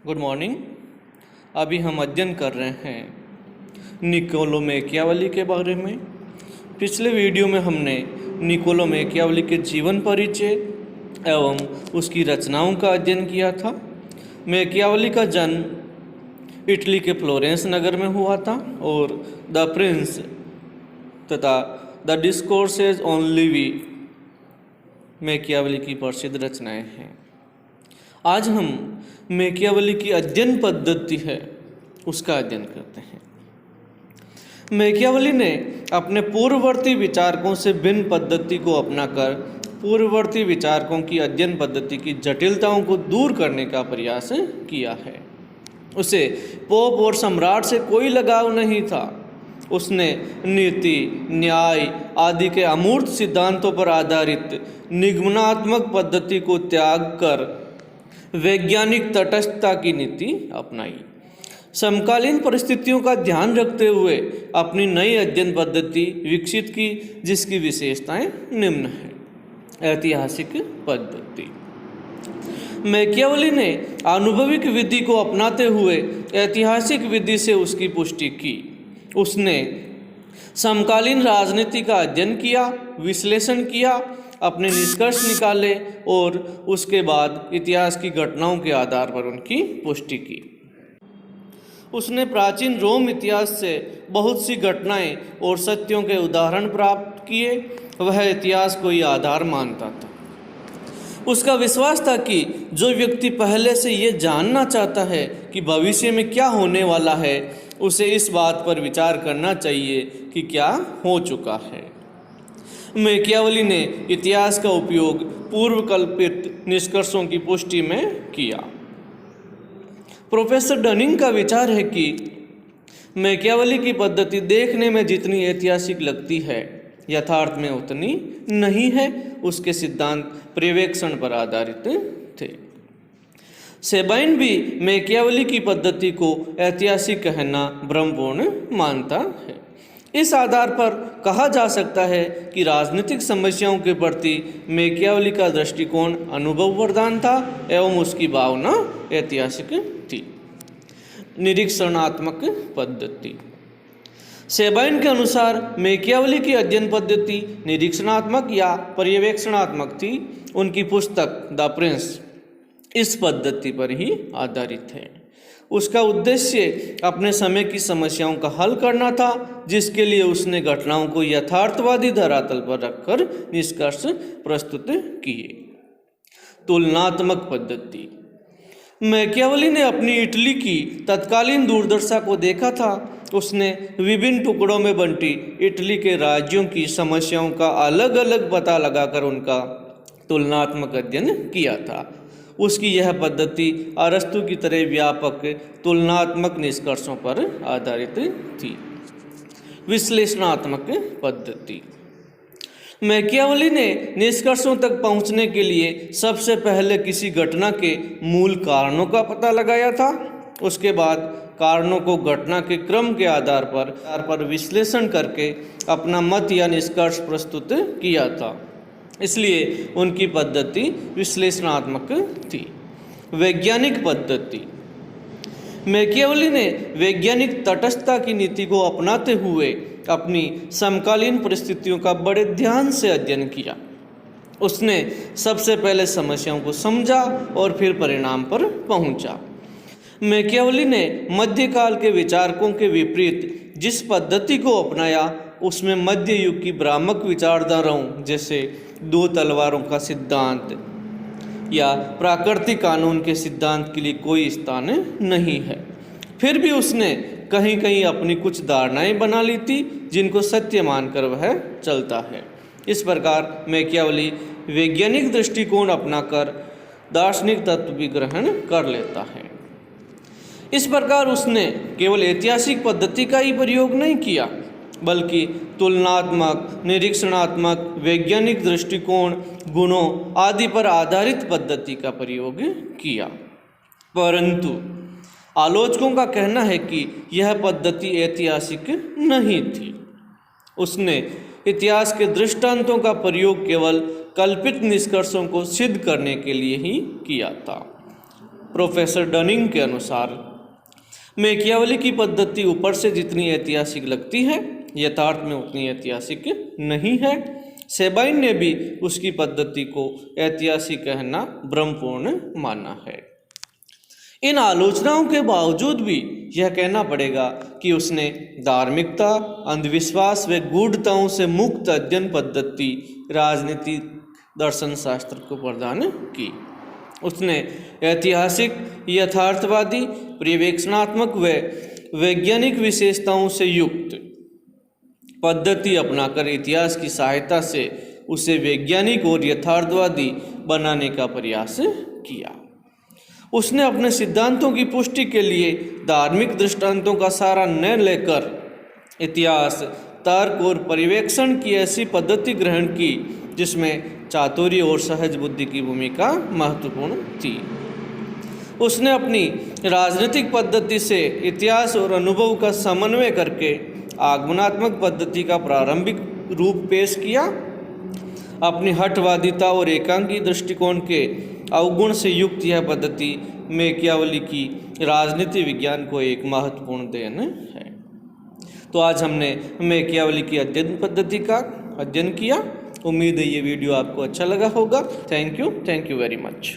Good morning. अभी हम अध्ययन कर रहे हैं निकोलो मैकियावेली के बारे में। पिछले वीडियो में हमने निकोलो मैकियावेली के जीवन परिचय एवं उसकी रचनाओं का अध्ययन किया था। मैकियावेली का जन्म इटली के फ्लोरेंस नगर में हुआ था और द प्रिंस तथा the discourses on Levi Machiavelli की प्रसिद्ध रचनाएं हैं। आज हम मैकियावेली की अध्ययन पद्धति है उसका अध्ययन करते हैं। मैकियावेली ने अपने पूर्ववर्ती विचारकों से भिन्न पद्धति को अपनाकर पूर्ववर्ती विचारकों की अध्ययन पद्धति की जटिलताओं को दूर करने का प्रयास किया है। उसे पोप और सम्राट से कोई लगाव नहीं था। उसने नीति, न्याय आदि के अमूर्त सिद्धांतों पर आधारित निगमनात्मक पद्धति को त्याग कर वैज्ञानिक तटस्थता की नीति अपनाई। समकालीन परिस्थितियों का ध्यान रखते हुए अपनी नई अध्ययन पद्धति विकसित की, जिसकी विशेषताएं निम्न हैं। ऐतिहासिक पद्धति। मैकियावेली ने आनुभविक विधि को अपनाते हुए ऐतिहासिक विधि से उसकी पुष्टि की। उसने समकालीन राजनीति का अध्ययन किया, विश्लेषण किया, अपने निष्कर्ष निकाले और उसके बाद इतिहास की घटनाओं के आधार पर उनकी पुष्टि की। उसने प्राचीन रोम इतिहास से बहुत सी घटनाएं और सत्यों के उदाहरण प्राप्त किए। वह इतिहास को ही आधार मानता था। उसका विश्वास था कि जो व्यक्ति पहले से ये जानना चाहता है कि भविष्य में क्या होने वाला है, उसे इस बात पर विचार करना चाहिए कि क्या हो चुका है। मैकियावेली ने इतिहास का उपयोग पूर्वकल्पित निष्कर्षों की पुष्टि में किया। प्रोफेसर डनिंग का विचार है कि मैकियावेली की पद्धति देखने में जितनी ऐतिहासिक लगती है, यथार्थ में उतनी नहीं है। उसके सिद्धांत पर्यवेक्षण पर आधारित थे। सेबाइन भी मैकियावेली की पद्धति को ऐतिहासिक कहना भ्रमपूर्ण मानता है। इस आधार पर कहा जा सकता है कि राजनीतिक समस्याओं के प्रति मैकियावेली का दृष्टिकोण अनुभव प्रधान था एवं उसकी भावना ऐतिहासिक थी। निरीक्षणात्मक पद्धति। सेबाइन के अनुसार मैकियावेली की अध्ययन पद्धति निरीक्षणात्मक या पर्यवेक्षणात्मक थी। उनकी पुस्तक द प्रिंस इस पद्धति पर ही आधारित है। उसका उद्देश्य अपने समय की समस्याओं का हल करना था, जिसके लिए उसने घटनाओं को यथार्थवादी धरातल पर रखकर निष्कर्ष प्रस्तुत किए। तुलनात्मक पद्धति। मैकियावेली ने अपनी इटली की तत्कालीन दुर्दशा को देखा था। उसने विभिन्न टुकड़ों में बंटी इटली के राज्यों की समस्याओं का अलग अलग पता लगाकर उनका तुलनात्मक अध्ययन किया था। उसकी यह पद्धति अरस्तु की तरह व्यापक तुलनात्मक निष्कर्षों पर आधारित थी। विश्लेषणात्मक पद्धति। मैकियावेली ने निष्कर्षों तक पहुंचने के लिए सबसे पहले किसी घटना के मूल कारणों का पता लगाया था। उसके बाद कारणों को घटना के क्रम के आधार पर विश्लेषण करके अपना मत या निष्कर्ष प्रस्तुत किया था। इसलिए उनकी पद्धति विश्लेषणात्मक थी। वैज्ञानिक पद्धति। मैकियावेली ने वैज्ञानिक तटस्थता की नीति को अपनाते हुए अपनी समकालीन परिस्थितियों का बड़े ध्यान से अध्ययन किया। उसने सबसे पहले समस्याओं को समझा और फिर परिणाम पर पहुंचा। मैकियावेली ने मध्यकाल के विचारकों के विपरीत जिस पद्धति को अपनाया, उसमें मध्य युग की भ्रामक विचारधाराओं जैसे दो तलवारों का सिद्धांत या प्राकृतिक कानून के सिद्धांत के लिए कोई स्थान नहीं है। फिर भी उसने कहीं कहीं अपनी कुछ धारणाएं बना ली थी, जिनको सत्य मानकर वह चलता है। इस प्रकार मैकियावेली वैज्ञानिक दृष्टिकोण अपनाकर दार्शनिक तत्व भी ग्रहण कर लेता है। इस प्रकार उसने केवल ऐतिहासिक पद्धति का ही प्रयोग नहीं किया, बल्कि तुलनात्मक, निरीक्षणात्मक, वैज्ञानिक दृष्टिकोण, गुणों आदि पर आधारित पद्धति का प्रयोग किया। परंतु आलोचकों का कहना है कि यह पद्धति ऐतिहासिक नहीं थी। उसने इतिहास के दृष्टांतों का प्रयोग केवल कल्पित निष्कर्षों को सिद्ध करने के लिए ही किया था। प्रोफेसर डनिंग के अनुसार मैकियावेली की पद्धति ऊपर से जितनी ऐतिहासिक लगती है, यथार्थ में उतनी ऐतिहासिक नहीं है। सेबाइन ने भी उसकी पद्धति को ऐतिहासिक कहना भ्रमपूर्ण माना है। इन आलोचनाओं के बावजूद भी यह कहना पड़ेगा कि उसने धार्मिकता, अंधविश्वास व गूढ़ताओं से मुक्त अध्ययन पद्धति राजनीति दर्शन शास्त्र को प्रदान की। उसने ऐतिहासिक, यथार्थवादी, पर्यवेक्षणात्मक व वैज्ञानिक विशेषताओं से युक्त पद्धति अपनाकर इतिहास की सहायता से उसे वैज्ञानिक और यथार्थवादी बनाने का प्रयास किया। उसने अपने सिद्धांतों की पुष्टि के लिए धार्मिक दृष्टांतों का सहारा न लेकर इतिहास, तर्क और पर्यवेक्षण की ऐसी पद्धति ग्रहण की जिसमें चातुर्य और सहज बुद्धि की भूमिका महत्वपूर्ण थी। उसने अपनी राजनीतिक पद्धति से इतिहास और अनुभव का समन्वय करके आगमनात्मक पद्धति का प्रारंभिक रूप पेश किया। अपनी हठवादिता और एकांकी दृष्टिकोण के अवगुण से युक्त यह पद्धति मैकियावेली की राजनीति विज्ञान को एक महत्वपूर्ण देन है। तो आज हमने मैकियावेली की अध्ययन पद्धति का अध्ययन किया। उम्मीद है ये वीडियो आपको अच्छा लगा होगा। Thank you very much.